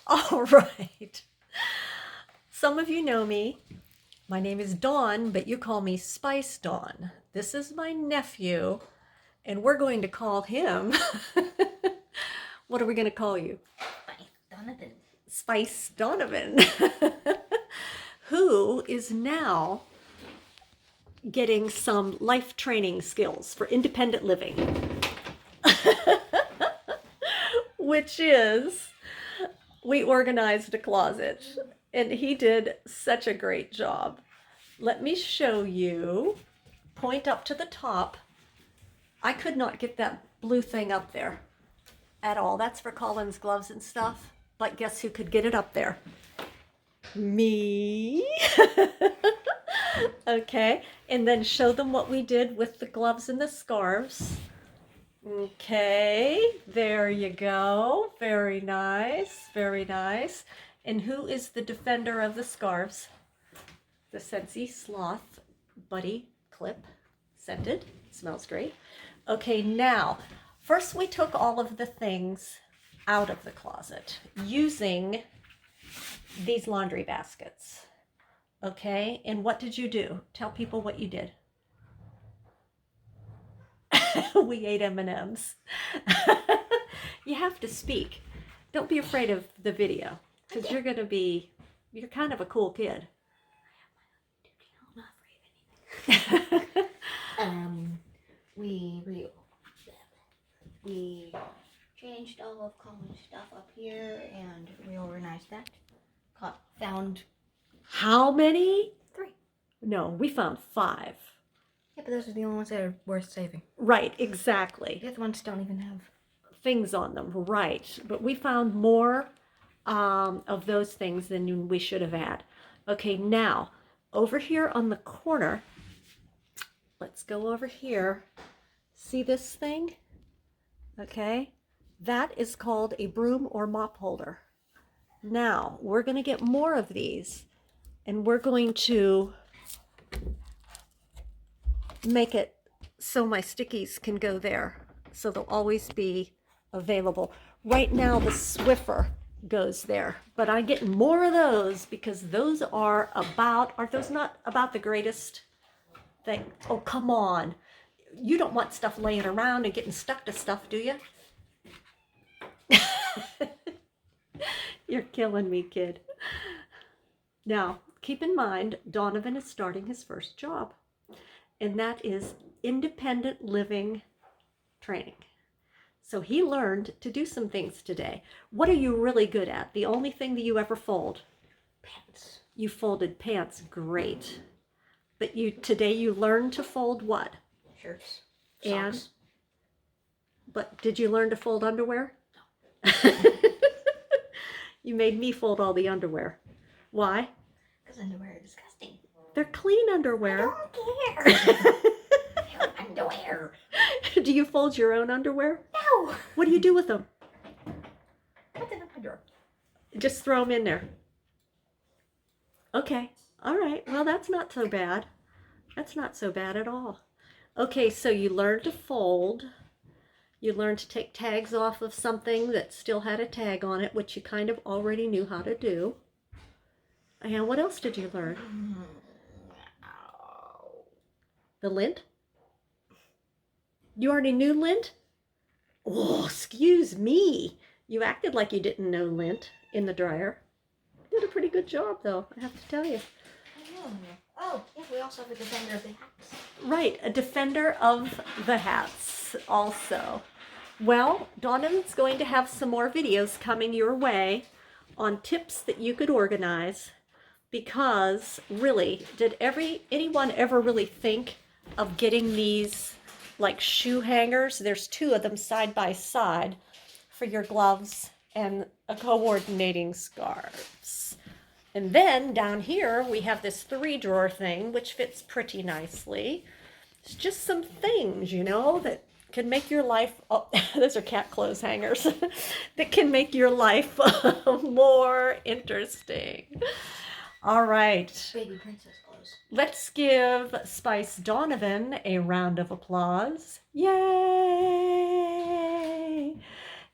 All right. Some of you know me. My name is Dawn, but you call me Spice Dawn. This is my nephew, and we're going to call him. What are we going to call you? Spice Donovan. Spice Donovan, who is now getting some life training skills for independent living, which is we organized a closet, and he did such a great job. Let me show you. Point up to the top. I could not get that blue thing up there at all. That's for Colin's gloves and stuff. But guess who could get it up there? Me. Okay, and then show them what we did with the gloves and the scarves. Okay, there you go. Very nice, very nice. And who is the defender of the scarves? The Scentsy Sloth Buddy Clip, scented, smells great. Okay, now, first we took all of the things out of the closet using these laundry baskets. Okay, and what did you do? Tell people what you did. We ate M&Ms. You have to speak. Don't be afraid of the video, because you're kind of a cool kid. I'm not afraid of anything. We changed all of Colin's stuff up here and reorganized that. Found How many? 3. No, we found 5. Yeah, but those are the only ones that are worth saving. Right, exactly. The other ones don't even have Things on them, right. But we found more of those things than we should have had. Okay, now, over here on the corner, let's go over here. See this thing? Okay, that is called a broom or mop holder. Now, we're going to get more of these, and we're going to make it so my stickies can go there, so they'll always be available. Right now the Swiffer goes there, but I'm getting more of those because those aren't those not about the greatest thing? Oh, come on. You don't want stuff laying around and getting stuck to stuff, do you? You're killing me, kid. Now, keep in mind, Donovan is starting his first job, and that is independent living training. So he learned to do some things today. What are you really good at? The only thing that you ever fold? pants. You folded pants, great. But today you learned to fold what? Shirts. And, Socks. but did you learn to fold underwear? No. You made me fold all the underwear. Why? Because underwear are disgusting. They're clean underwear. I don't care. They're underwear. Do you fold your own underwear? No. What do you do with them? Put them in my drawer. Just throw them in there. Okay. All right. Well, that's not so bad. That's not so bad at all. Okay, so you learned to fold. You learned to take tags off of something that still had a tag on it, which you kind of already knew how to do. And what else did you learn? The lint? You already knew lint? Oh, excuse me. You acted like you didn't know lint in the dryer. You did a pretty good job, though, I have to tell you. Oh, yeah, we also have a defender of the hats. Right, a defender of the hats also. Well, Donovan's going to have some more videos coming your way on tips that you could organize, because really, did anyone ever really think of getting these like shoe hangers? There's 2 of them side by side for your gloves and a coordinating scarves. And then down here we have this 3-drawer thing, which fits pretty nicely. It's just some things, that can make your life, oh, those are cat clothes hangers, that can make your life more interesting. All right. Baby princess clothes. Let's give Spice Donovan a round of applause. Yay!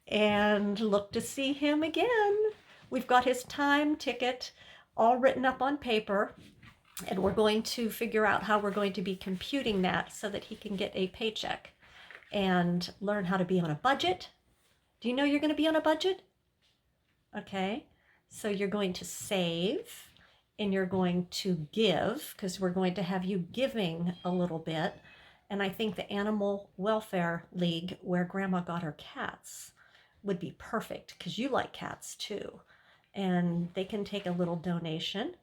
And look to see him again we've got his time ticket all written up on paper, and we're going to figure out how we're going to be computing that so that he can get a paycheck and learn how to be on a budget. Do you know you're going to be on a budget? Okay, so you're going to save and you're going to give, because we're going to have you giving a little bit. And I think the Animal Welfare League, where Grandma got her cats, would be perfect because you like cats too. And they can take a little donation,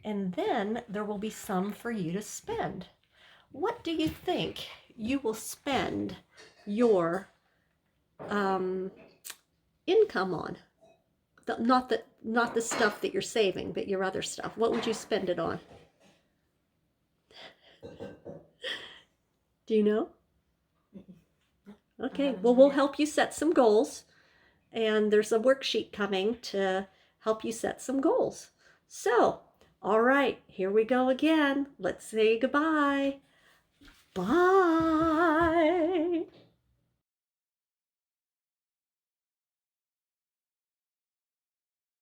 and then there will be some for you to spend. What do you think you will spend your income on? Not the stuff that you're saving, but your other stuff. What would you spend it on? Do you know? Okay, well, we'll help you set some goals, and there's a worksheet coming to help you set some goals. So, all right, here we go again. Let's say goodbye. Bye.